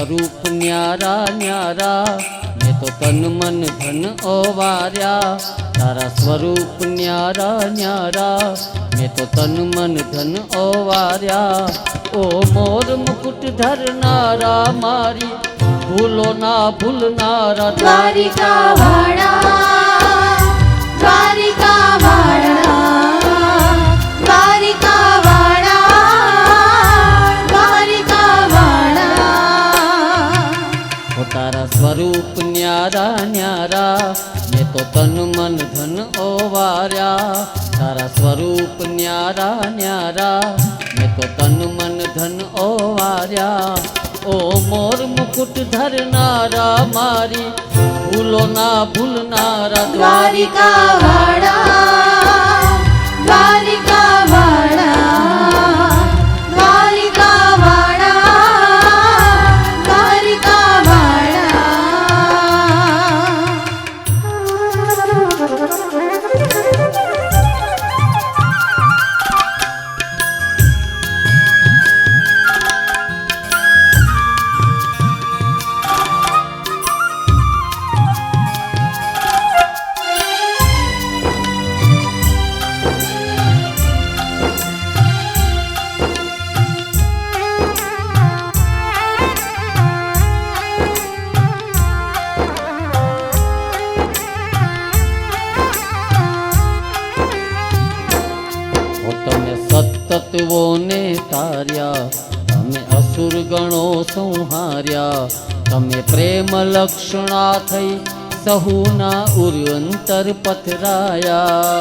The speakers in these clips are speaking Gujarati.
સ્વરૂપ ન્યારા ન્યારા મેં તો તન મન ધન ઓવાર્યા તારા સ્વરૂપ ન્યારા ન્યારા મેં તો તન મન ધન ઓવાર્યા ઓ મોર મુકુટ ધરનારા મારી ભૂલો ના ભૂલનારા દ્વારિકા વાળા દ્વારિકા વાળા દ્વારિકા વાળા દ્વારિકા વાળા તારા સ્વરૂપ ન્યારા ન્યારા મેં તો તન મન ધન ઓવાર્યા તારા સ્વરૂપ ન્યારા ન્યારા મેં તો તન મન ધન ઓવાર્યા ઓ મોર મુકુટ ધરનારા મારી ભૂલો ના ભૂલનારા દ્વારિકા વાળા દ્વારિકા વાળા દ્વારિકા વાળા દ્વારિકા તત્વોને તાર્યા તમે અસુર ગણો સંહાર્યા તમે પ્રેમ લક્ષણા થઈ સહુના ઉર અંતર પથરાયા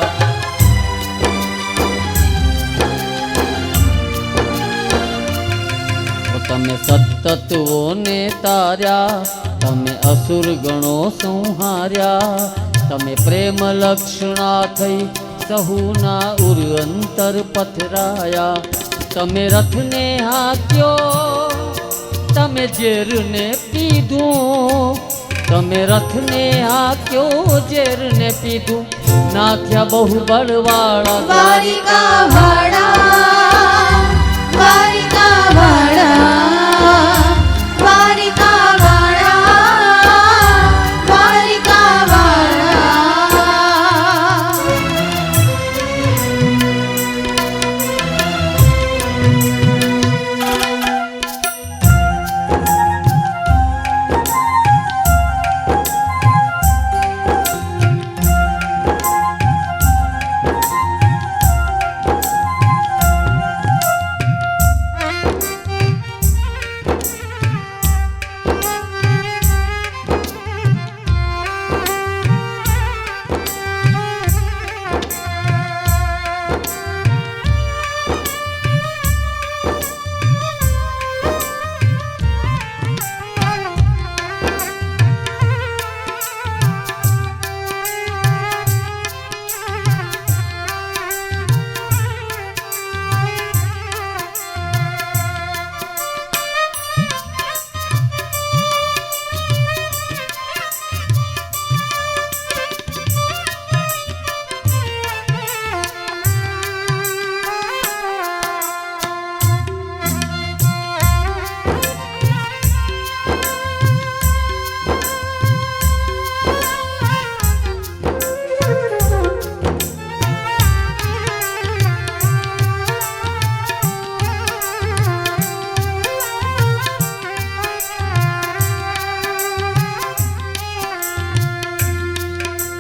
તમે સત્તત્વોને તાર્યા તમે અસુર ગણો સંહાર્યા તમે પ્રેમ લક્ષણા થઈ સહુના ઉર અંતર પથરાયા તમે રથને હાક્યો તમે ઝેરને પીધું તમે રથને હાક્યો ઝેરને પીધું નાખ્યા બહુ બળવાળા દ્વારિકા વાળા દ્વારિકા વાળા દ્વારિકા વાળા દ્વારિકા વાળા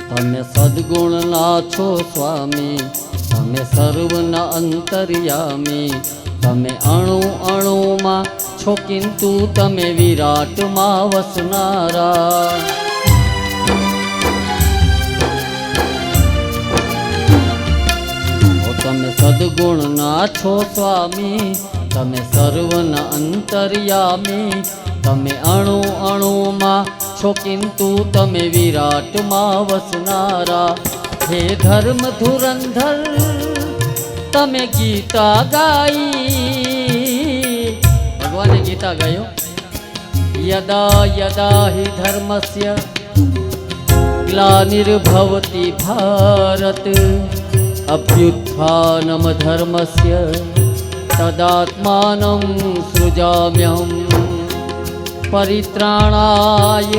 તમે સદગુણના છો સ્વામી તમે સર્વના અંતર્યામી તમે અણુ અણુમાં છો કિંતુ તમે વિરાટમાં વસનારા તમે સદગુણના છો સ્વામી તમે સર્વના અંતર્યામી તમે અણુ અણુમાં છો કિંતુ તમે વિરાટમાં વસનારા હે ધર્મ ધુરંધર તમે ગીતા ગાઈ ભગવાને ગીતા ગાયો યદા યદા હિ ધર્મસ્ય ગ્લાનિર્ભવતિ ભારત અભ્યુત્થાનમ ધર્મસ્ય તદાત્માनं સૃજામ્યહम् परित्राणाय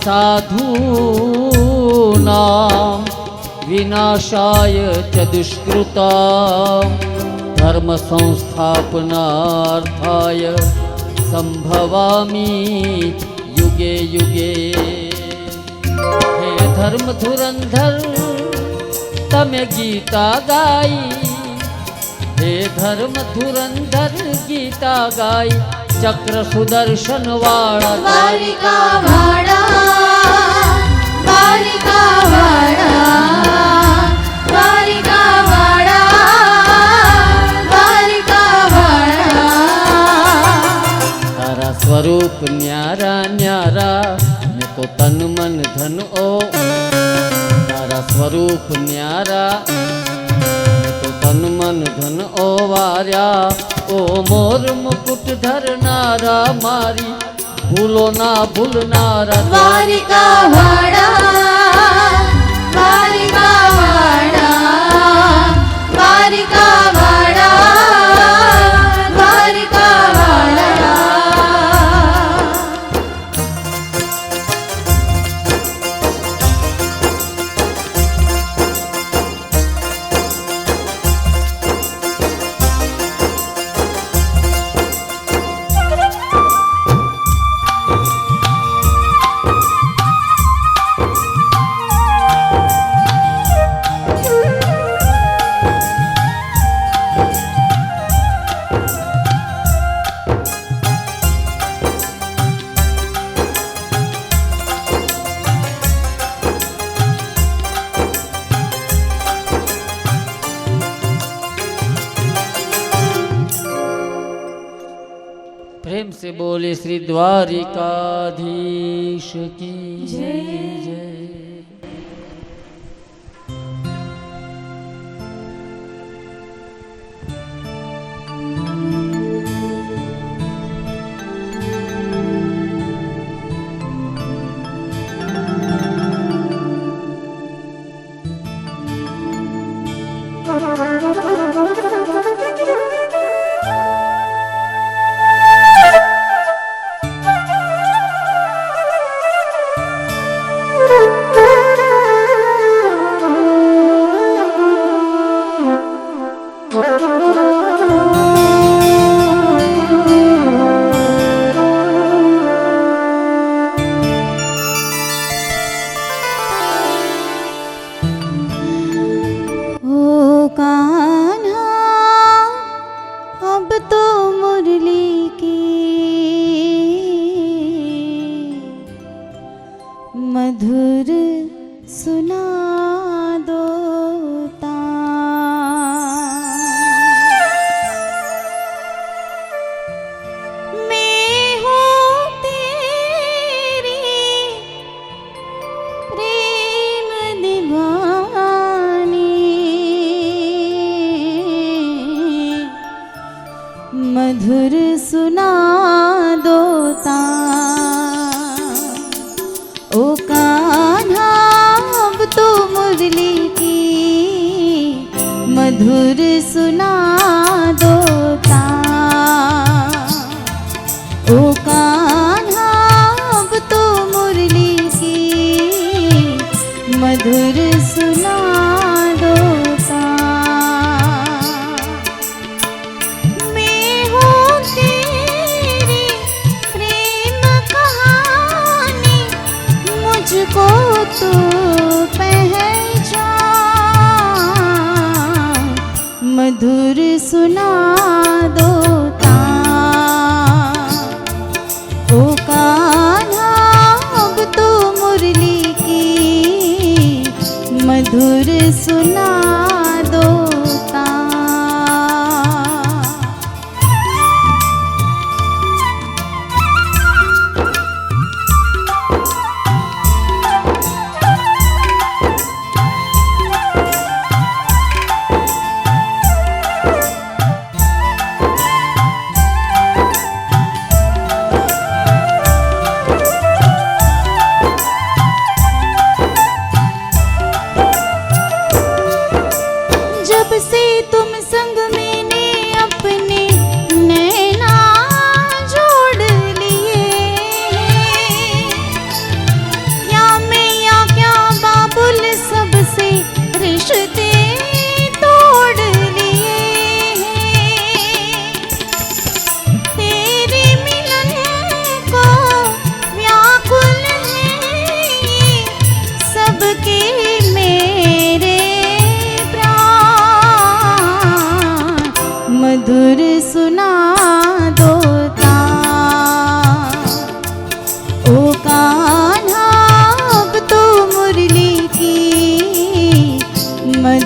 साधूनां विनाशाय च दुष्कृतां धर्म संस्थापनार्थाय संभवामि युगे युगे। हे धर्म धुरंधर तमे गीता गाई, हे धर्म धुरंधर गीता गाई, चक्र सुदर्शन वाला द्वारिका वाड़ा, द्वारिका वाड़ा, द्वारिका वाड़ा, द्वारिका वाड़ा। तारा स्वरूप न्यारा न्यारा, मैं तो तन मन धन ओ। तारा स्वरूप न्यारा, मैं तो तन मन धन ओ वार्या। ओ मोर मुकुट धरनारा मारी, भूलो ना भूलनारा द्वारिका वाड़ा, द्वारिका वाड़ा, द्वारिका वाड़ा, द्वारिका वाड़ा। प्रेम से बोले श्री द्वारिकाधीश की जय जय। मधुर सुना दो मैं हूँ तेरी प्रेम दीवानी, मधुर सुना दो ओ कान्हा अब तो मुरली की मधुर सुना दो ओ कान्हा अब तो मुरली की मधुर सुना दो मैं हूँ तेरी प्रेम कहानी, मुझको तो पहचान, मधुर सुना दो ओ कान्हा अब तो मुरली की मधुर सुना दो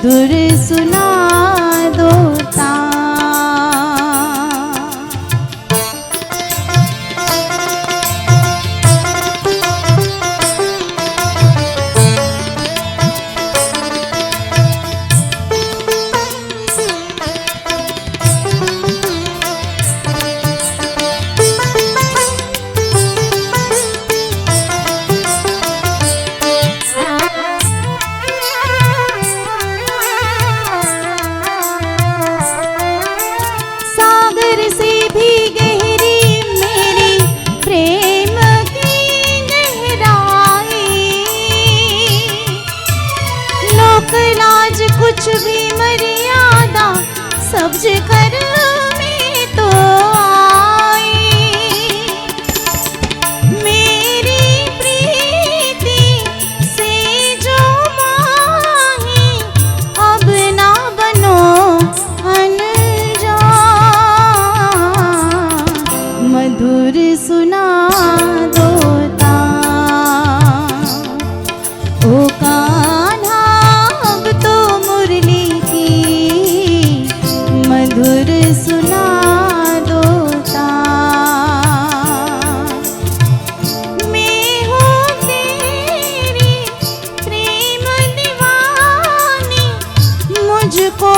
मधुर सुना दो तान। सागर से भी गहरी मेरी प्रेम की गहराई, लोक लाज कुछ भी मर्यादा सब्ज कर में तो आई। मेरी प्रीति से जो माही अब ना बनो अनजान, मधुर सुना दो तान। ओ कान्हा अब तो मुरली की मधुर सुना दो तान। मैं हूँ तेरी प्रेम दीवानी, मुझको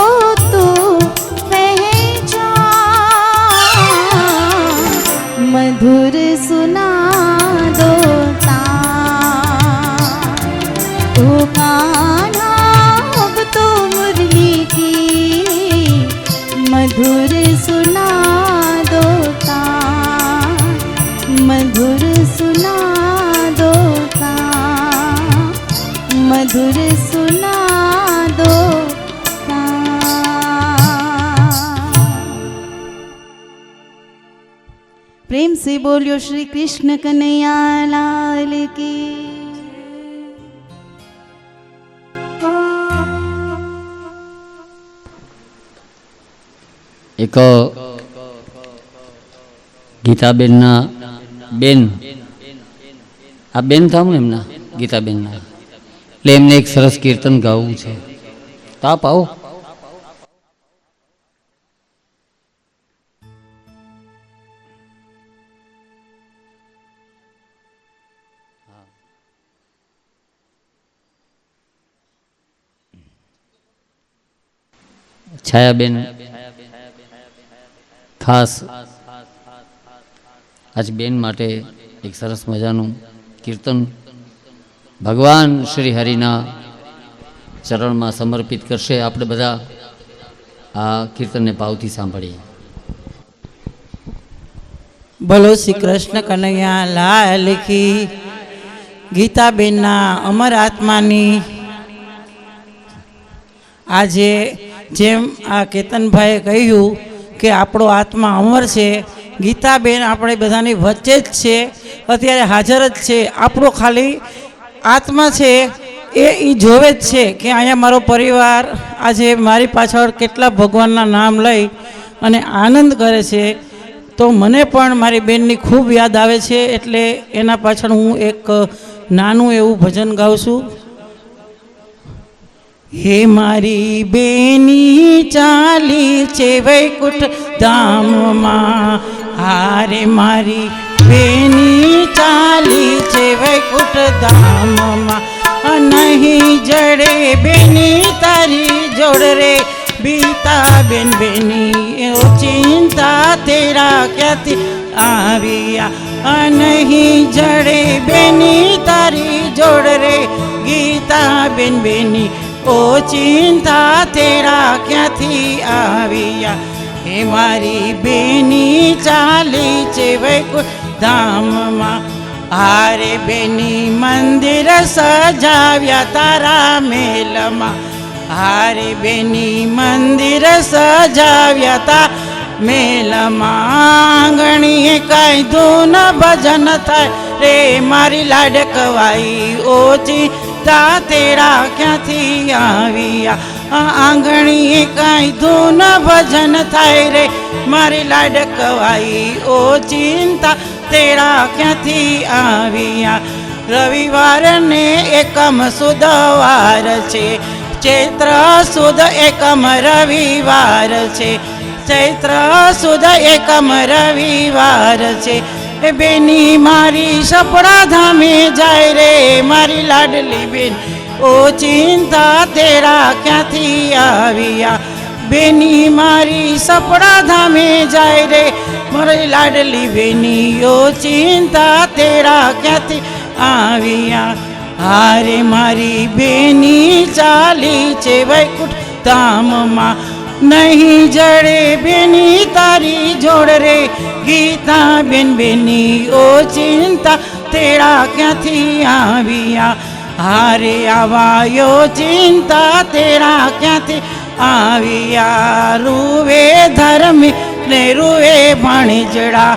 तो पहचान, मधुर सुना दो तान। ओ कान्हा अब तो मुरली की मधुर सुना दो तान, मधुर सुना दो तान, मधुर सुना दो तान। प्रेम से बोलियो श्री कृष्ण कन्हैया लाल की। એક ગીતાબેનના બેન, આ બેન થામ ને એમના ગીતાબેનના, એટલે એમને એક સરસ કીર્તન ગાવું છે, તો આપ આવો. છાયાબેન ખાસ આજ બેન માટે એક સરસ મજાનું કીર્તન ભગવાન શ્રી હરિના ચરણમાં સમર્પિત કરશે. આપણે બધા આ કીર્તનને ભાવથી સાંભળીએ. બોલો શ્રી કૃષ્ણ કનૈયા લાલ કી. ગીતાબેનના અમર આત્માની આજે જેમ આ કેતનભાઈએ કહ્યું કે આપણો આત્મા અમર છે, ગીતાબેન આપણે બધાની વચ્ચે જ છે, અત્યારે હાજર જ છે. આપણો ખાલી આત્મા છે એ જોવે જ છે કે અહીંયા મારો પરિવાર આજે મારી પાછળ કેટલા ભગવાનના નામ લઈ અને આનંદ કરે છે. તો મને પણ મારી બેનની ખૂબ યાદ આવે છે, એટલે એના પાછળ હું એક નાનું એવું ભજન ગાઉં છું. હે મારી બેની ચાલી છે વૈકુંઠ ધામમાં, હારે મારી બેની ચાલી છે વૈકુંઠ ધામમાં. નહીં જડે બેની તારી જોડ રે બીતા બેન બેની, ઓ ચિંતા તેરા ક્યાંથી આવ્યા. નહીં જડે બેની તારી જોડ રે ગીતા બેન બેની, ઓ ચિંતા તેરા ક્યાંથી આવ્યા. હે મારી બેની ચાલી છે વૈકુંઠ ધામમાં, હારે બેની મંદિર સજાવ્યા તારા મેલમાં. હારે બેની મંદિર સજાવ્યા તા મેલમાં. આંગણીએ કાંઈ ધૂન ભજન થાય રે મારી લાડકવાઈ, ઓછી તા તેરા ક્યાંથી આવ્યા. આંગણીએ કાંઈ ધૂન ભજન થાય રે મારી લાડકવાઈ, ઓ ચિંતા તેરા ક્યાંથી આવ્યા. રવિવારને એકમ સુદવાર છે, ચૈત્ર સુદ એકમ રવિવાર છે, ચૈત્ર સુદ એકમ રવિવાર છે. એ બેની મારી સપડા ધામે જાય રે મારી લાડલી બેન, ઓ ચિંતા તેરા ક્યાંથી આવ્યા. બેની મારી સપડા ધામે જાય રે મારી લાડલી બેની, ઓ ચિંતા તેરા ક્યાંથી આવ્યા. હારે મારી બેની ચાલી છે વૈકુંઠ ધામમાં, નહીં જડે બેની તારી જોડ રે ગીતા બેન બેની, ઓ ચિંતા તેરા ક્યાંથી આવ્યા. હારે આવાયો ચિંતા તેરા ક્યાંથી આવ્યા. રૂવે ધાર્મિક ને રૂવે ભાણેજડા,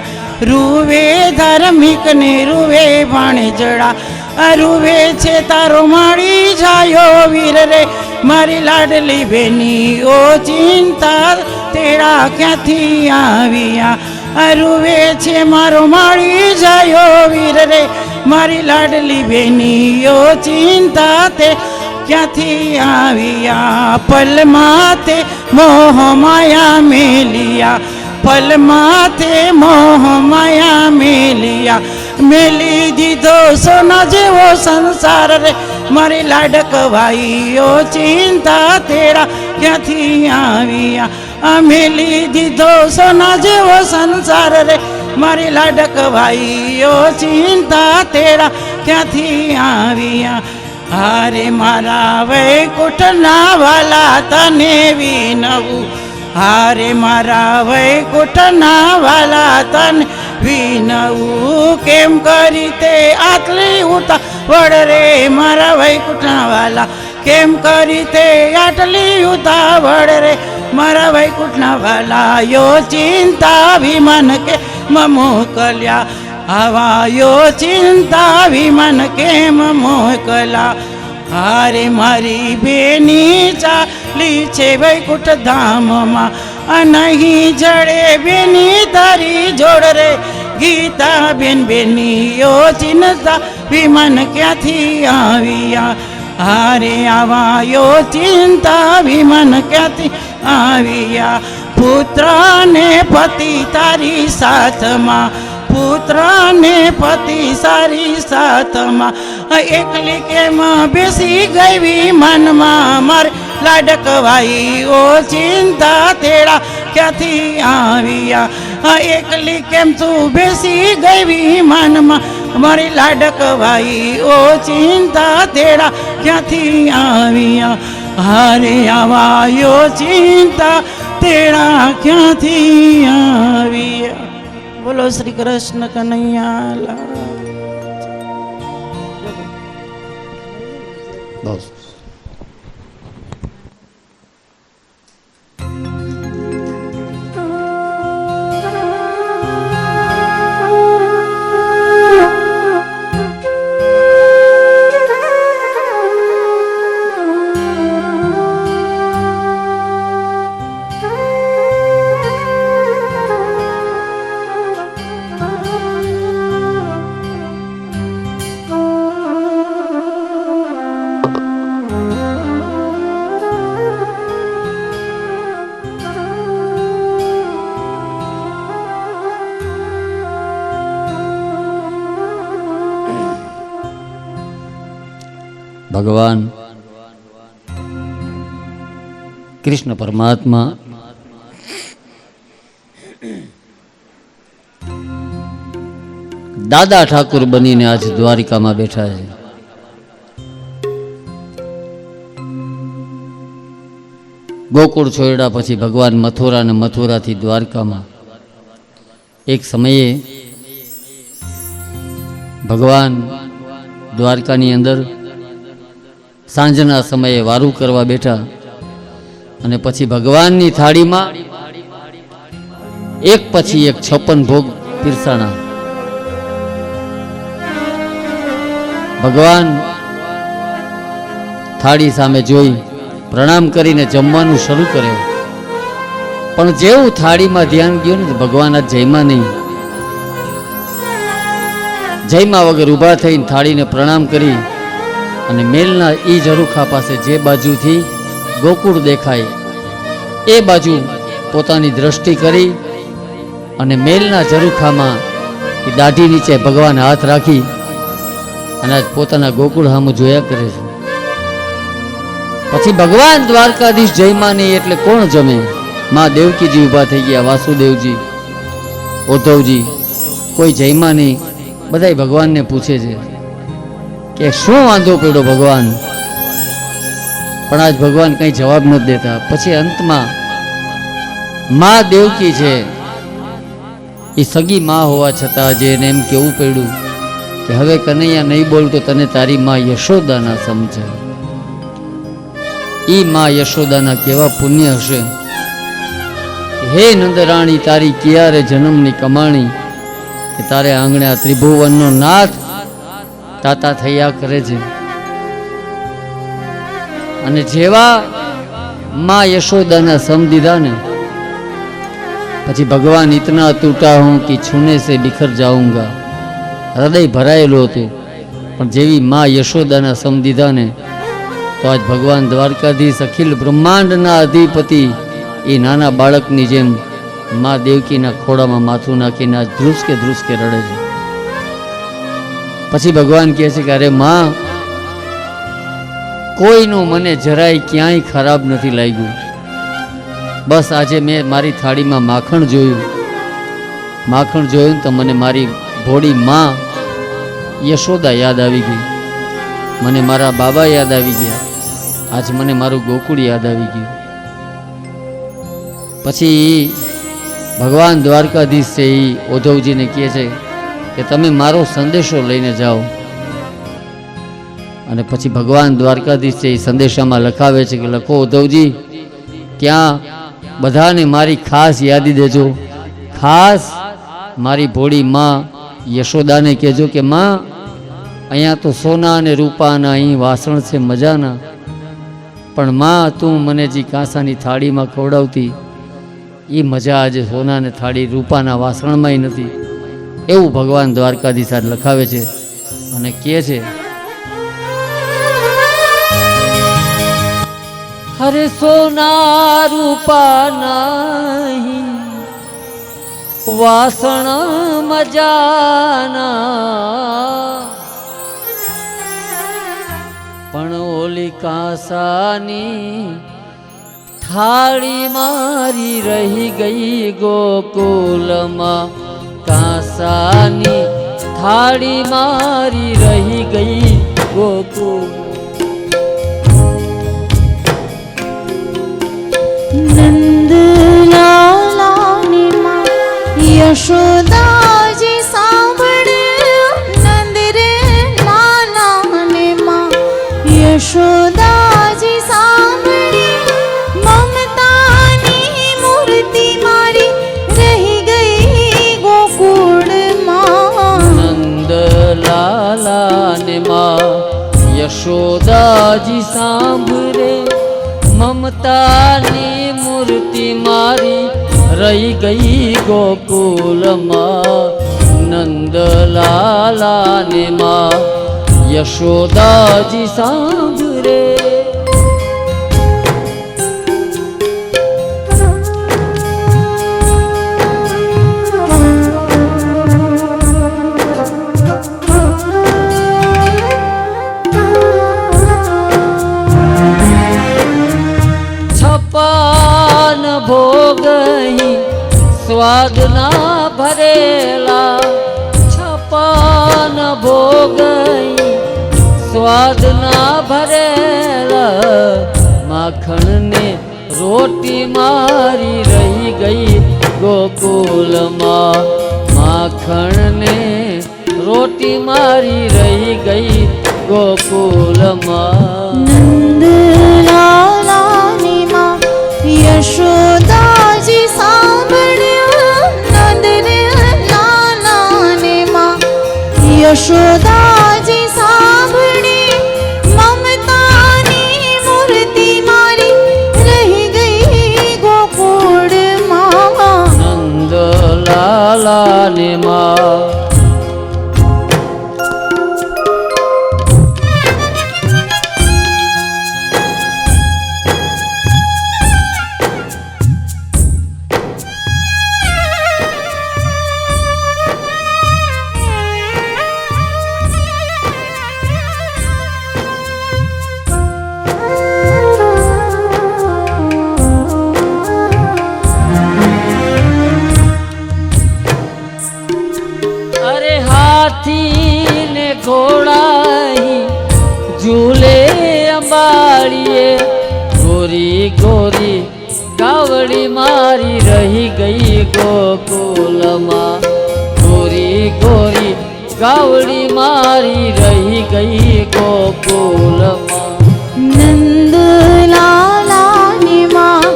રૂવે ધાર્મિક ને રૂવે ભાણેજડા. રૂવે છે તારો માળી જાયો વીર રે મારી લાડલી બેની, ઓ ચિંતા તેરા ક્યાંથી આવ્યા. રૂવે છે મારો માળી જાયો વીર રે મારી લાડલી બેની, ઓ ચિંતા તે ક્યાંથી આવ્યા. પલ માતે મોહ માયા મેલિયા, પલ માતે મોહ માયા મેલિયા. મેલી દીધો સોના જેવો સંસાર રે મારી લાડકવાઈ, ઓ ચિંતા તેરા ક્યાંથી આવ્યા. મેલી દીધો સોના જેવો સંસાર રે મારી લાડકવાઈ, ઓ ચિંતા તેરા ક્યાંથી આવ્યા. હારે મારા વૈકુંઠના વાલા તને વિનવું, હારે મારા વૈકુંઠના વાલા તને વિનવું. કેમ કરી તે આટલી ઉતાવળ રે મારા વૈકુંઠના વાલા, કેમ કરી તે આટલી ઉતાવળ રે મારા વૈકુંઠના વાલા. યો ચિંતા વિમાન કે મોકલ્યા, આવાયો ચિંતા વિમાન કેમ મોકલા. હારે મારી બેની ચાલી છે વૈકુંઠ ધામમાં, નહીં જડે બેની તારી જોડ રે ગીતા બેન બેની, ઓ ચિંતા વિમાન ક્યાંથી આવ્યા. હારે આવાયો ચિંતા વિમાન ક્યાંથી આવ્યા. પુત્ર ને પતિ તારી સાથમાં, પુત્ર ને પતિ સારી સાથમાં, એકલી કેમ બેસી ગઈ વિમાનમાં મારે લાડકવાઈ, ઓ ચિંતા તેરા ક્યાંથી આવ્યા. એકલી કેમ તું બેસી ગઈ વિમાનમાં મારી લાડકવાઈ, ઓ ચિંતા તેરા ક્યાંથી આવ્યા. હારે આવાયો ચિંતા તેરા ક્યાંથી આવ્યા. બોલો શ્રી કૃષ્ણ કનૈયા લાલ. બસ ભગવાન કૃષ્ણ પરમાત્મા દાદા ઠાકુર બનીને આજ દ્વારિકામાં બેઠા છે. ગોકુળ છોડ્યા પછી ભગવાન મથુરા ને મથુરાથી દ્વારકામાં. એક સમયે ભગવાન દ્વારકાની અંદર સાંજના સમયે વારું કરવા બેઠા અને પછી ભગવાનની થાળીમાં એક પછી એક 56 ભોગ પીરસાણા. ભગવાન થાળી સામે જોઈ પ્રણામ કરીને જમવાનું શરૂ કર્યું, પણ જેવું થાળીમાં ધ્યાન ગયું ને ભગવાન આ જયમાં નહીં. જયમાં વગર ઊભા થઈને થાળીને પ્રણામ કરી અને મેલના ઈ ઝરૂખા પાસે જે બાજુથી ગોકુળ દેખાય એ બાજુ પોતાની દ્રષ્ટિ કરી અને મેલના ઝરૂખામાં એ દાઢી નીચે ભગવાન હાથ રાખી અને આજ પોતાના ગોકુળ સામું જોયા કરે છે. પછી ભગવાન દ્વારકાધીશ જયમાં નહીં એટલે કોણ જમે? માં દેવકીજી ઊભા થઈ ગયા, વાસુદેવજી, ઉદ્ધવજી, કોઈ જયમાં નહીં. બધાય ભગવાનને પૂછે છે કે શું વાંધો પડ્યો ભગવાન? પણ આજ ભગવાન કંઈ જવાબ નથી દેતા. પછી અંતમાં માં દેવકી છે એ સગી માં હોવા છતાં જે એને એમ કેવું પડ્યું કે હવે કનૈયા નહીં બોલ તો તને તારી માં યશોદાના સમજે. ઈ માં યશોદાના કેવા પુણ્ય હશે. હે નંદરાણી, તારી ક્યારે જન્મની કમાણી કે તારે આંગણે આ ત્રિભુવનનો નાથ તાતા થયા કરે છે. અને જેવા માં યશોદાના સમ દીધા ને પછી ભગવાન ઇતના ટૂટા હું કે છૂને સે બિખર જાઉંગા. હૃદય ભરાયેલું હતું, પણ જેવી માં યશોદાના સમ દીધા ને તો આજ ભગવાન દ્વારકાધીશ અખિલ બ્રહ્માંડના અધિપતિ એ નાના બાળકની જેમ માં દેવકીના ખોડામાં માથું નાખીને આજ ધ્રુસકે ધ્રુસકે રડે છે. પછી ભગવાન કહે છે કે અરે માં, કોઈનું મને જરાય ક્યાંય ખરાબ નથી લાગ્યું. બસ આજે મેં મારી થાળીમાં માખણ જોયું તો મને મારી ભોળી માં યશોદા યાદ આવી ગઈ, મને મારા બાબા યાદ આવી ગયા, આજ મને મારું ગોકુળ યાદ આવી ગયું. પછી ભગવાન દ્વારકાધીશ છે એ ઉદ્ધવજીને કહે છે કે તમે મારો સંદેશો લઈને જાઓ. અને પછી ભગવાન દ્વારકાધીશ છે એ સંદેશામાં લખાવે છે કે લખો ઉદ્ધવજી, ત્યાં બધાને મારી ખાસ યાદી દેજો. ખાસ મારી ભોળી માં યશોદાને કહેજો કે માં, અહીંયા તો સોના અને રૂપાના અહીં વાસણ છે મજાના, પણ માં તું મને જે કાંસાની થાળીમાં ખવડાવતી એ મજા આજે સોનાને થાળી રૂપાના વાસણમાંય નથી. એવું ભગવાન દ્વારકાધીશ લખાવે છે અને કહે છે હરે સોના રૂપા નહીં વાસણ મજાના, પણ ઓલી કાંસાની થાળી મારી રહી ગઈ ગોકુલમાં. કાંસાની થાળી મારી રહી ગઈ ગોકુલ. નંદલાલાની માં યશોદાજી સાંભળે, નંદ રે લાલાને માં યશોદાજી સાંભળે, મમતાની મૂર્તિ મારી રહી ગઈ ગોકુળમાં. નંદલાલાને માં યશોદાજી સાંભળે, મમતાની મૂર્તિ મારી રહી ગઈ ગોકુલમાં. નંદલાલાને માં યશોદાજી સાંભળે. છપ્પન ભોગ સ્વાદના ભરેલા, છપ્પન ભોગ સ્વાદના ભરેલા, માખણને રોટી મારી રહી ગઈ ગોકુલમાં. માખણને રોટી મારી રહી ગઈ ગોકુલમાં. નંદલાલાની માં યશોદાજી સાંભળ્યા, નંદ રે લાલાને માં યશોદાજી સાંભળી, મમતાની મૂર્તિ મારી રહી ગઈ ગોકુળમાં. નંદલાલાને માં વાડીએ ગોરી ગોરી કાવડી મારી રહી ગઈ ગોકુલમાં ગોરી ગોરી કાવડી મારી રહી ગઈ ગોકુલમાં નંદલાલાની માં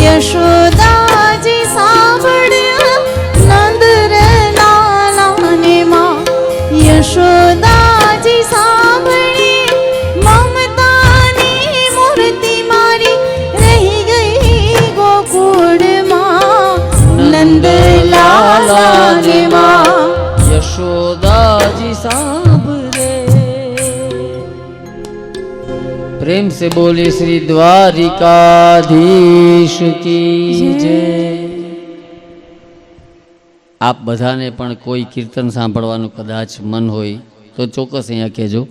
યશોદાજી સાંભળ્યા નંદલાલાની માં યશોદાજી સાંભળી મમતાની મૂર્તિ મારી રહી ગઈ ગોકુળમાં નંદલાલાની માં यशोदाजी सांभरे। प्रेम से बोले श्री द्वारिकाधीश की जय। આપ બધાને પણ કોઈ કીર્તન સાંભળવાનું કદાચ મન હોય તો ચોક્કસ અહીંયા કહેજો.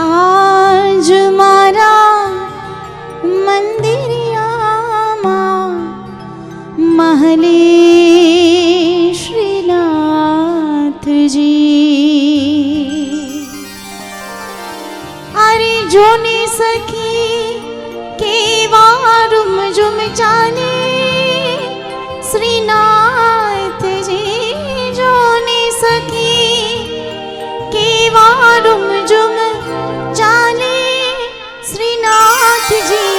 આજ મારા મંદિરિયામાં મહલે શ્રીનાથજી અરે જોને સખી કેવા રૂમઝુમ ચાલે શ્રીનાથજી જોને સખી કેવા રૂમઝુમ ચાલે શ્રીનાથજી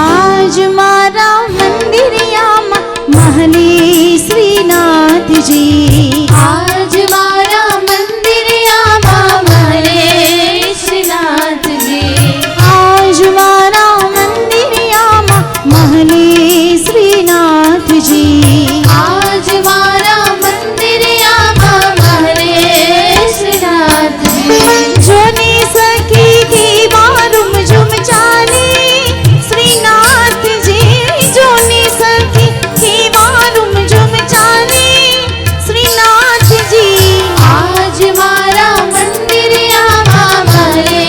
આજ મારા મંદિરિયામાં મહલે શ્રીનાથજી આજ મારા મંદિરિયામાં મહલે શ્રીનાથજી આજ મારા મંદિરિયામાં મહલે શ્રીનાથજી આજ મારા મંદિરિયામાં મહલે શ્રીનાથજી જોને સખી કી મારું ઝુમ ચાલે શ્રીનાથજી જોને સખી કી મારું ઝુમ ચાલે શ્રીનાથજી આજ મારા મંદિરિયામાં મહલે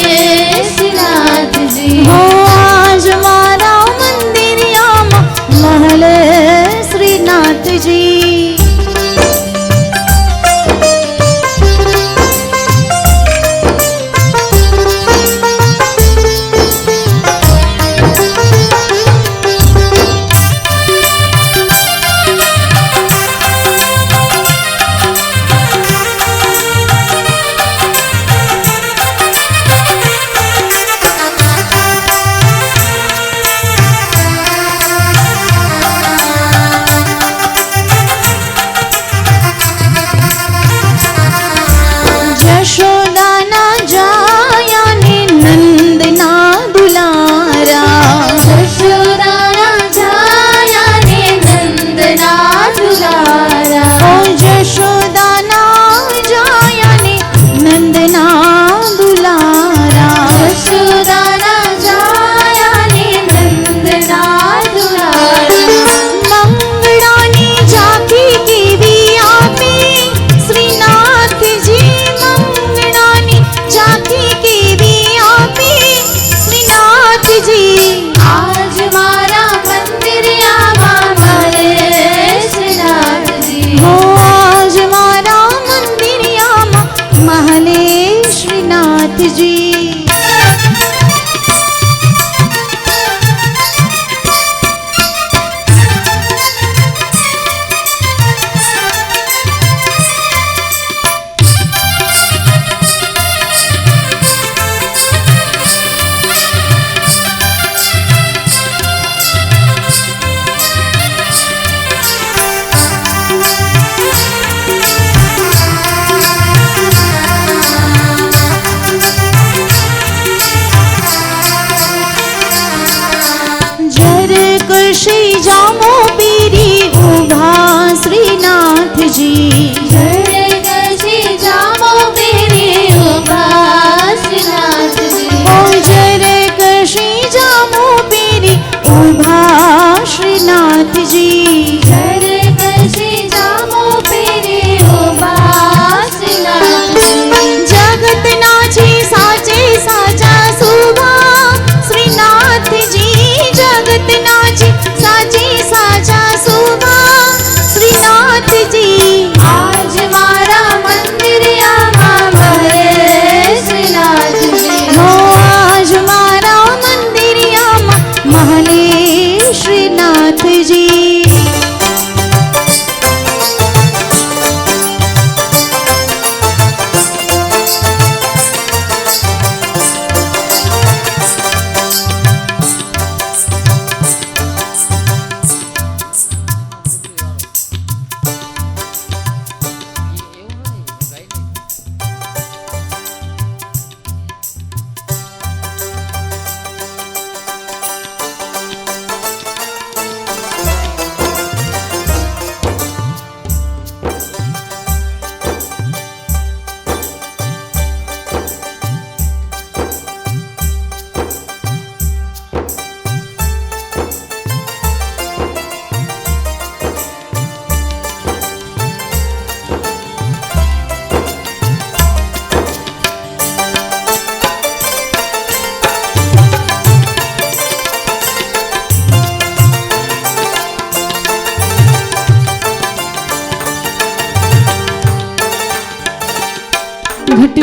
શ્રીનાથજી હો આજ મારા મંદિરિયામાં મહલે શ્રીનાથજી यशोदाना जाया ने नंदना दुलारा यशोदाना जाया ने नंदना दुलारा ओ यशोदाना जाया ने नंदना दुलारा यशोदाना जाया ने नंदना दुलारा मंगळानी झांकी केवी आपी श्रीनाथजी મંગળાની ઝાંખી કેવી આપી શ્રીનાથજી આજ મારા મંદિરિયામાં મહલે શ્રીનાથજી હો આજ મારા મંદિરિયામાં મહલે શ્રીનાથજી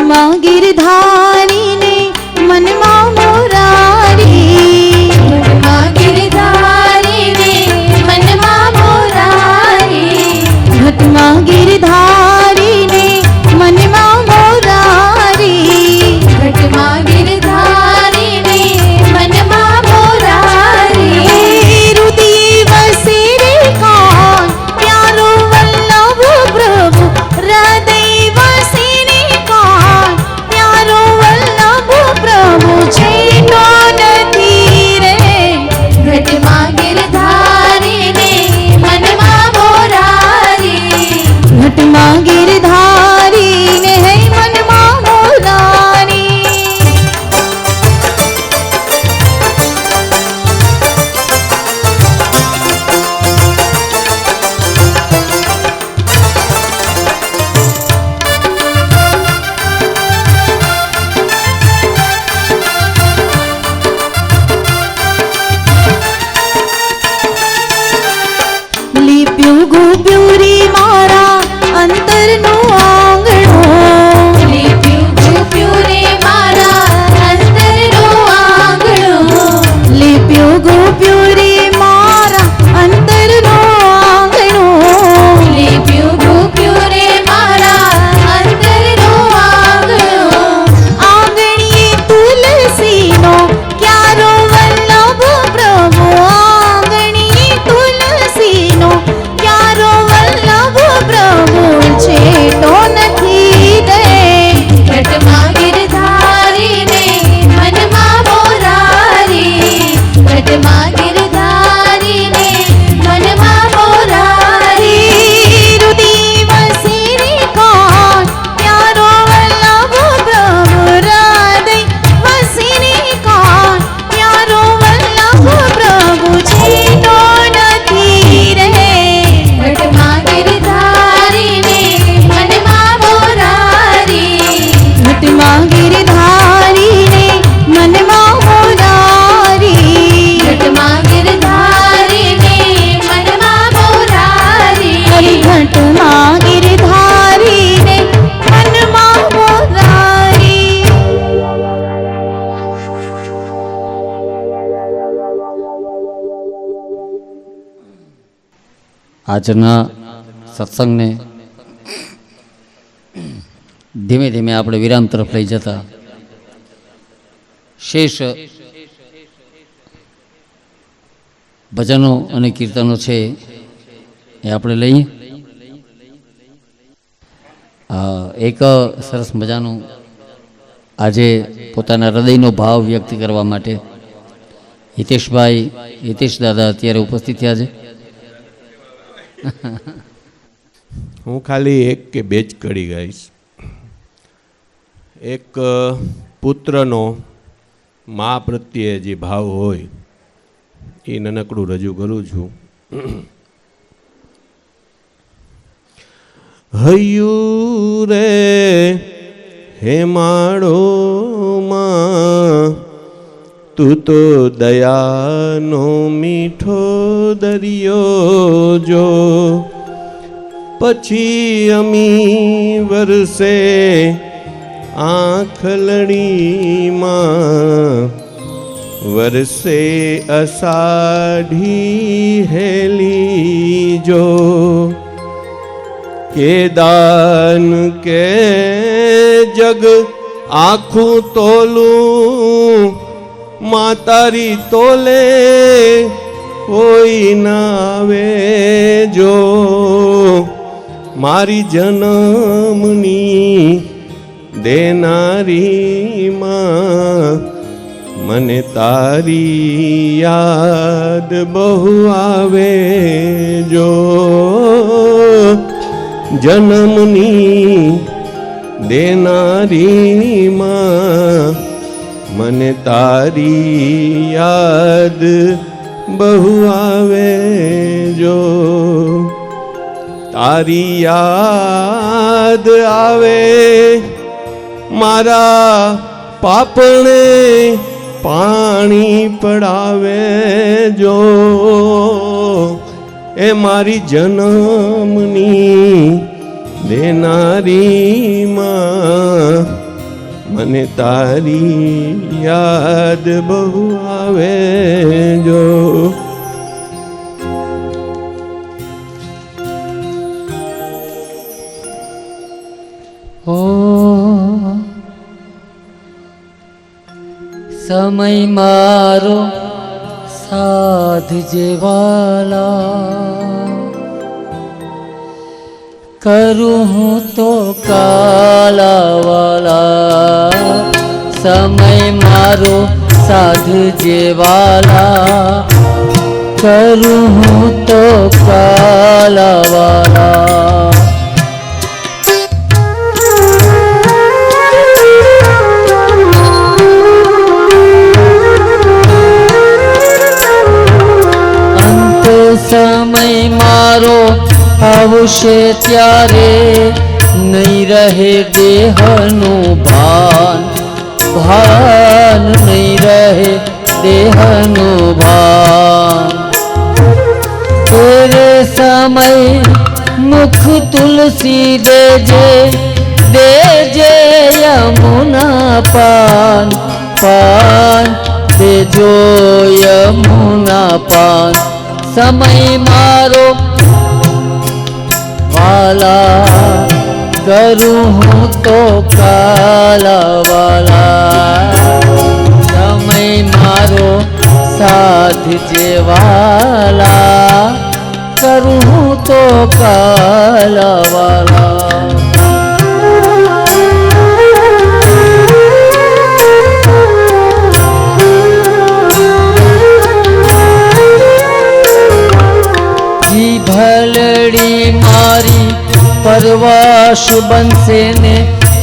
ઘટમાં ગિરધારીને મનમાં મોરારી, ઘટમાં ગિરધારીને મનમાં મોરારી, ઘટમાં ગિરધારીને મનમાં મોરારી, ઘટમાં ગિરધારીને મનમાં મોરારી, રુદિ વસે રે કાન પ્યારો વલ્લભ પ્રભુ, હૃદય વસે રે કાન પ્યારો વલ્લભ પ્રભુ, છેટો નથી રે ઘટમાં ગિરધારીને મનમાં મોરારી, ઘટમાં ગિરધારીને હે મનમાં મોરારી. લીપ્યું ગોપ્યું રે મારા અંતરનું આંગણું, લીપ્યું ગોપ્યું રે મારા અંતરનું આંગણું, લીપ્યું ગોપ્યું રે મારા અંતરનું આંગણું, લીપ્યું ગોપ્યું રે મારા અંતરનું આંગણું, આંગણીએ તુલસીનો ક્યારો વલ્લભ પ્રભુ, આંગણીએ તુલસીનો ક્યારો વલ્લભ પ્રભુ, છેટો નથી દે ઘટમાં ગિરધારીને મનમાં મોરારી, ઘટમાં ગિરધારીને મનમાં મોરારી, રુદિ વસે રે કાન પ્યારો વલ્લભ પ્રભુ, હૃદય વસે રે કાન પ્યારો વલ્લભ પ્રભુ, છેટો નથી રે ઘટમાં ગિરધારીને મનમાં મોરારી, ઘટમાં ગિરધારીને મનમાં મોરારી, ઘટમાં ગિરધારીને મનમાં મોરારી, હરિ ઘટમાં ગિરધારીને મનમાં મોરારી. આજના સત્સંગને ધીમે ધીમે આપણે વિરામ તરફ લઈ જતા શેષ ભજનો અને કીર્તનો છે એ આપણે લઈએ. એક સરસ મજાનું આજે પોતાના હૃદયનો ભાવ વ્યક્ત કરવા માટે હિતેશ દાદા અત્યારે ઉપસ્થિત થયા છે. હું ખાલી એક કે બે જ કડી ગાઈશ. એક પુત્રનો મા પ્રત્યે જે ભાવ હોય એ નાનકડું રજૂ કરું છું. હૈયું રે હેમાળો માં તું તો દયાનો મીઠો દરિયો જો, પછી અમી વરસે આંખલડીમાં વરસે અષાઢી હેલી જો, કે દાન કે જગ આખું તોલું માં તારી તોલે કોઈ ના આવે જો, મારી જન્મની દેનારી માં મને તારી યાદ બહુ આવે જો, જન્મની દેનારી માં મને તારી યાદ બહુ આવે જો, તારી યાદ આવે મારા પાપણે પાણી પડાવે જો, એ મારી જન્મની દેનારી માં મને તારી યાદ બહુ આવે જો. ઓ સમય મારો સાધ જેવાલા, કરું હું તો કાલાવાલા. સમય મારો સાધ જેવાલા, કરું હું તો કાલાવાલા. સમય મારો આવશે ત્યારે નહીં રહે દેહનું ભાન, ભાન નહીં રહે દેહનું ભાન. તેરે સમય મુખ તુલસી દેજે, દેજે યમુના પાન, પાન દેજો યમુના પાન. સમય મારો વાલા, કરું હું તો કાલાવાલા. સમય મારો સાથ જેવાલા, કરું હું તો કાલાવાલા. ભલડી મારી પરવાશ બનશે ને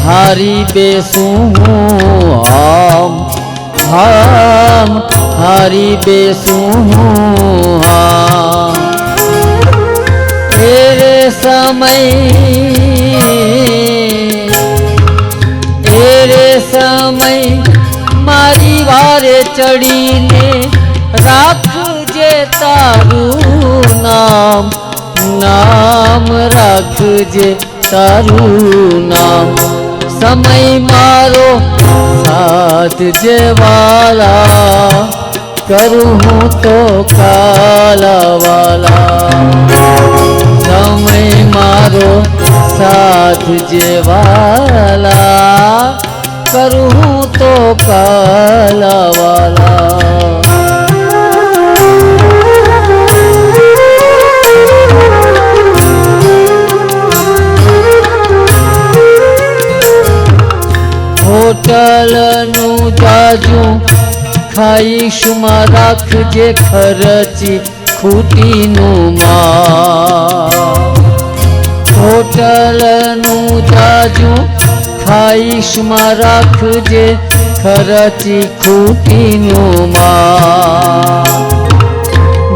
હારી બેસું હું આમ, આમ હારી બેસું હું આમ. એરે સમય મારી વારે ચડીને રાખજે તારું નામ, નામ રાખજે તારું નામ. સમય મારો સાથ જેવાલા, કરું હું તો કાલાવાલા. સમય મારો સાથ જેવાલા, કરું હું તો કાલાવાલા. હોટલનું જાજુ ખાઈશમાં રાખજે ખર્ચી ખૂટીનું માં. હોટલનું જાજુ ખાઈશમાં રાખજે ખર્ચી ખૂટીનું માં.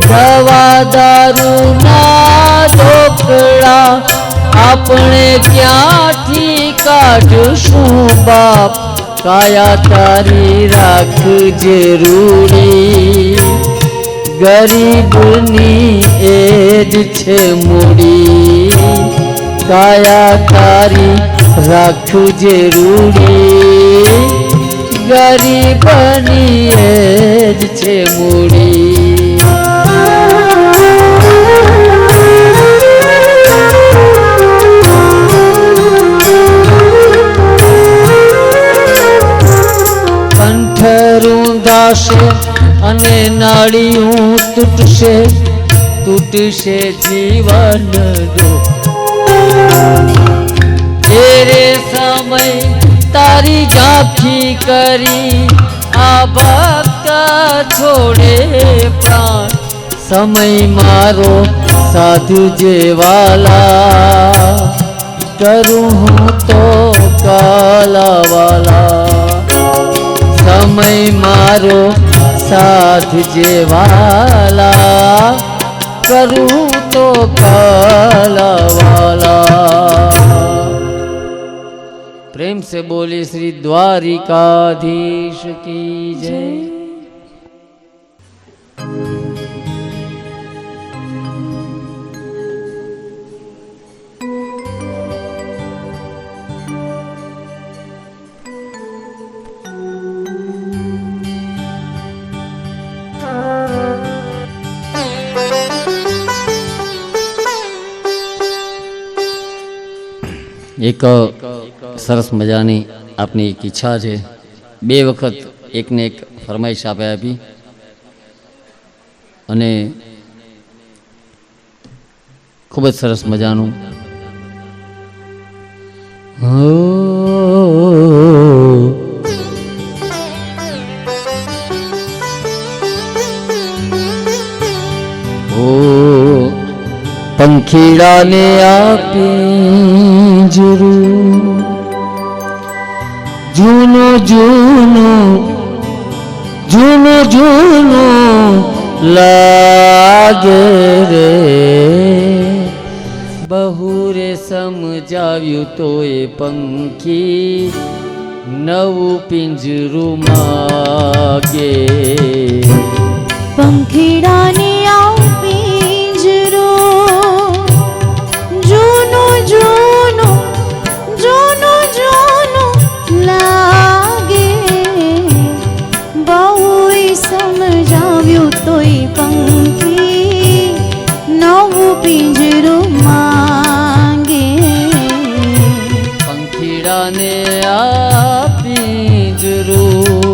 દવા દારૂના ઢોકળા આપણે ક્યાંથી કાઢશું બાપ, કાયા તારી રાખજે રૂડી. ગરીબની એ જ છે મૂડી, કાયા તારી રાખજે રૂડી. ગરીબની એ જ છે મૂડી. રૂંધાશે અને નાળિયું તૂટશે, તૂટશે જીવન રો. તેરે સમય તારી ઝાંખી કરી આ ભક્ત છોડે પ્રાણ. સમય મારો સાધુ જેવાલા, કરું હું તો કાલાવાલા. સમય મારો સાથ જેવાલા, કરું તો કાલાવાલા. प्रेम से बोले श्री द्वारिकाधीश की जय। એક સરસ મજાની આપની એક ઈચ્છા છે, 2 વખત એકને એક ફરમાઈશ આપી અને ખૂબ જ સરસ મજાનું પંખીડાને આપી જરૂર જૂનો જૂનો જૂનો જૂનો લાગે રે, બહુ રે સમજાવ્યું તો એ પંખી નવું પિંજરું માગે. પંખીડાને આપી જરૂર જૂનું જૂનું જૂનું જૂનું લાગે, બહુ સમજાવ્યું તોય પંખી નવું પિંજરું માંગે. પંખીડાને આપી જરૂર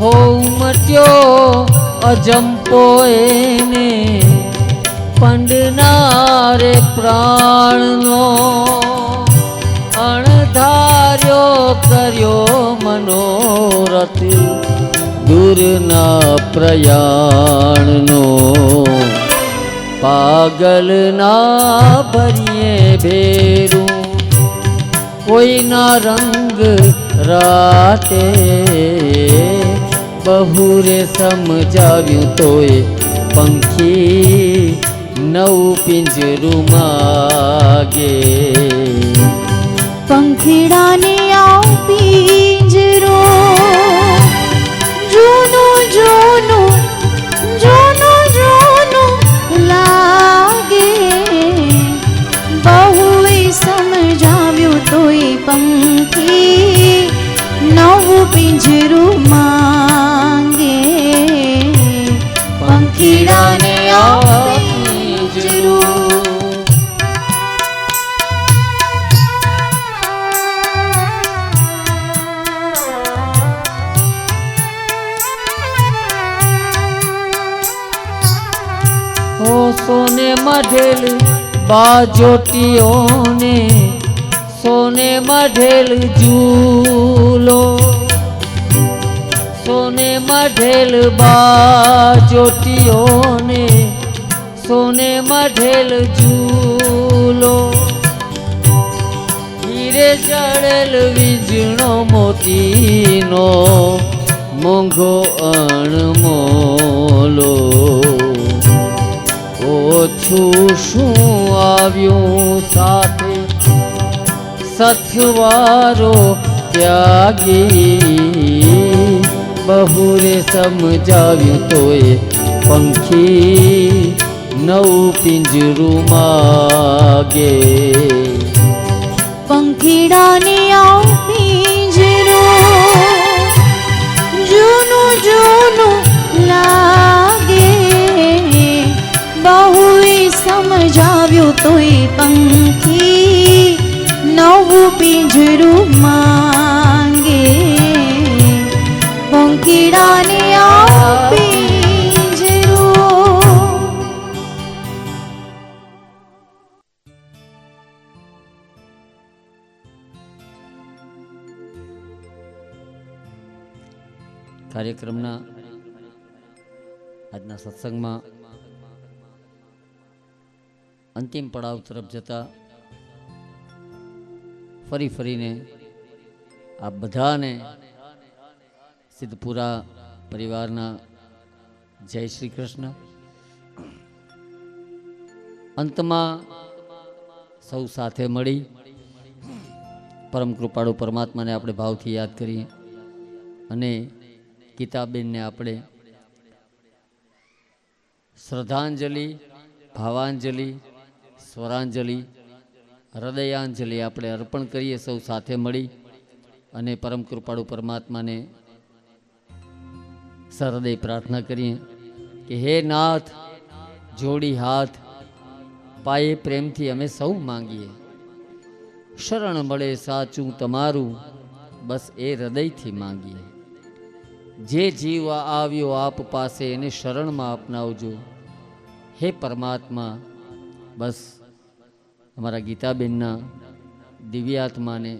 હો ઉમટ્યો અજંપો એને પંડનારે પ્રાણનો, અણધાર્યો કર્યો મનોરથ દૂરના પ્રયાણનો, પાગલના ભરીએ ભેરું કોઈના રંગ રાતે, બહુ રે સમજાવ્યું તોય પંખી નવું પિંજરું માગે. પંખીડાને આપી જરૂર જૂનું જૂનું જૂનું જૂનું લાગે, બહુ સમજાવ્યું તોય પંખી નવું પિંજરું માંગે. પંખીડાને આપી જરૂર હો સોને મઢેલ બાજોટીઓને સોને મઢેલ ઝૂલો, સોને મઢેલ બાજોટીઓને સોને મઢેલ ઝૂલો, હીરે જડેલ વીજળો મોતીનો મોંઘો અણમોલો, ઓછું શું આવ્યું સાથે સથવારો ત્યાગી, બહુ રે સમજાવ્યું તોય પંખી નવું પિંજરું માગે. પંખીડાને આપી જરૂર જૂનું જૂનું લાગે, બહુ સમજાવ્યું તોય પંખી નવું પિંજરું માંગે. પંખીડાને આપી જરૂર કાર્યક્રમના આજના સત્સંગમાં અંતિમ પડાવ તરફ જતા ફરીને આ બધાને સિદ્ધપુરા પરિવારના જય શ્રી કૃષ્ણ. અંતમાં સૌ સાથે મળી પરમ કૃપાળુ પરમાત્માને આપણે ભાવથી યાદ કરીએ અને ગીતાબેનને આપણે શ્રદ્ધાંજલિ, ભાવાંજલિ, સ્વરાંજલિ, હૃદયાંજલિ આપણે અર્પણ કરીએ સૌ સાથે મળી અને પરમ કૃપાળુ પરમાત્માને સહૃદય પ્રાર્થના કરીએ કે હે નાથ, જોડી હાથ પાયે પ્રેમથી અમે સૌ માંગીએ, શરણ મળે સાચું તમારું, બસ એ હૃદયથી માંગીએ. જે જીવ આવ્યો આપ પાસે એને શરણમાં અપનાવજો. હે પરમાત્મા, બસ અમારા ગીતાબેનના દિવ્યાત્માને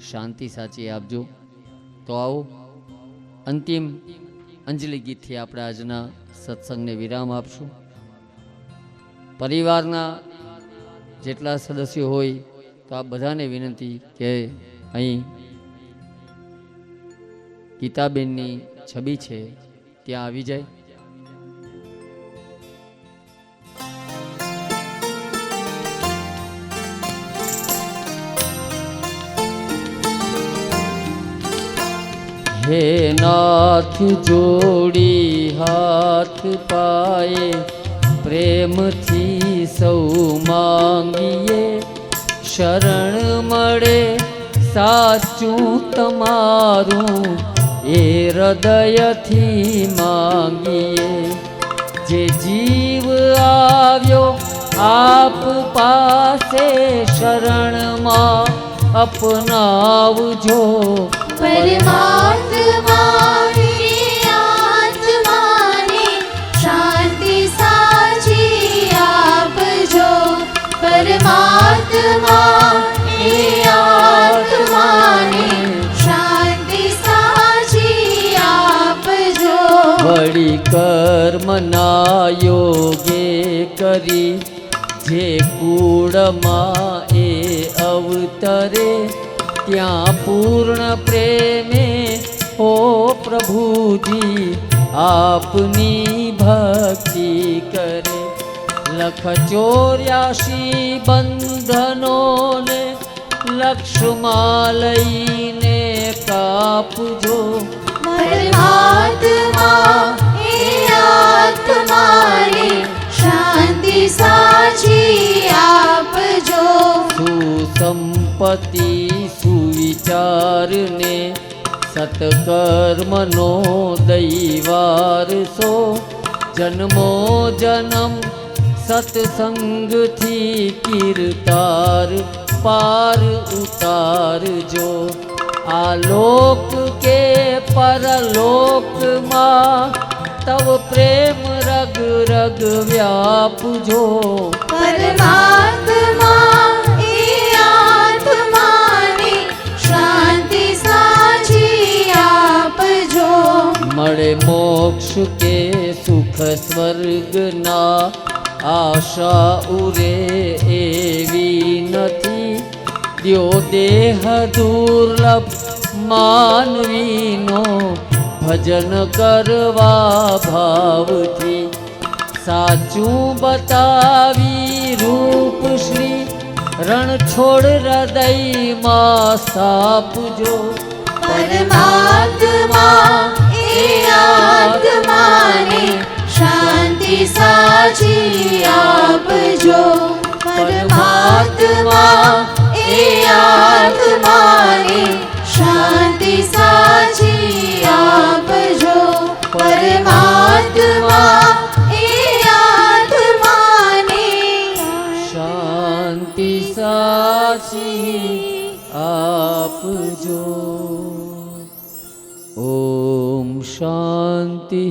શાંતિ સાચી આપજો. તો આવો અંતિમ અંજલિ ગીતથી આપણે આજના સત્સંગને વિરામ આપશું. પરિવારના જેટલા સદસ્યો હોય તો આ બધાને વિનંતી કે અહીં ગીતાબેનની છબી છે ત્યાં આવી જાય. હે નાથ, જોડી હાથ પાયે પ્રેમથી સૌ માંગીએ, શરણ મળે સાચું તમારું, એ હૃદયથી માંગીએ. જે જીવ આવ્યો આપ પાસે શરણમાં અપનાવજો. પરમાત્માની આત્માને શાંતિ સાચી આપજો. પરમાત્માની આત્માને શાંતિ સાચી આપજો. વળી કર્મના યોગે કરી જે કુળમાં એ અવતરે, ત્યાં પૂર્ણ પ્રેમે હો પ્રભુજી આપની ભક્તિ કરે. 184 બંધનોને લક્ષમાં લઈને કાપજો. પરમાત્મા એ આત્માને શાંતિ સાચી આપજો. સુસંપત્તિ સુવિચારને સત્કર્મનો દૈવારસો, જન્મો જન્મ સત્સંગથી કીર્તાર પાર ઉતારજો. આ લોક કે પરલોકમાં તવ પ્રેમ રગ રગ વ્યાપજો. પરમાત્મા એ આત્માને શાંતિ સાચી આપજો. મળે મોક્ષ કે સુખ સ્વર્ગના આશા ઉરે એવી નથી. દ્યો દેહ દુર્લભ માનવીનો ભજન કરવા ભાવથી. સાચું બતાવી રૂપ શ્રી રણ છોડ હૃદયમાં સ્થાપજો. પરમાત્મા એ આત્માને શાંતિ સાચી આપજો. પરમાત્મા એ આત્માને શાંતિ સાચી આપજો. પરમાત્મા એ આત્માને શાંતિ સાચી આપજો. ઓમ શાંતિ,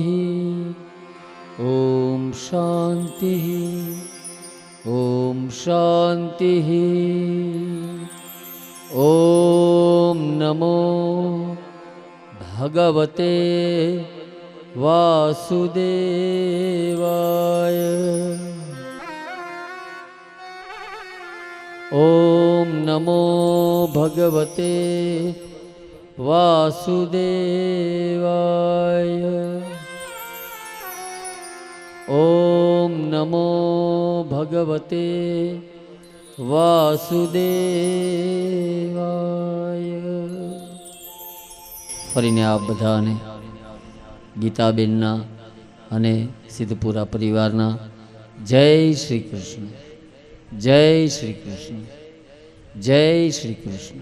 ઓમ શાંતિ, ઓમ શાંતિ. ઓમ નમો ભગવતે વાસુદેવાય. ઓમ નમો ભગવતે વાસુદેવાય. ઓમ નમો ભગવતે વાસુદેવાય. ફરીને આપ બધાને ગીતાબેનના અને સિદ્ધપુરા પરિવારના જય શ્રી કૃષ્ણ, જય શ્રી કૃષ્ણ, જય શ્રી કૃષ્ણ.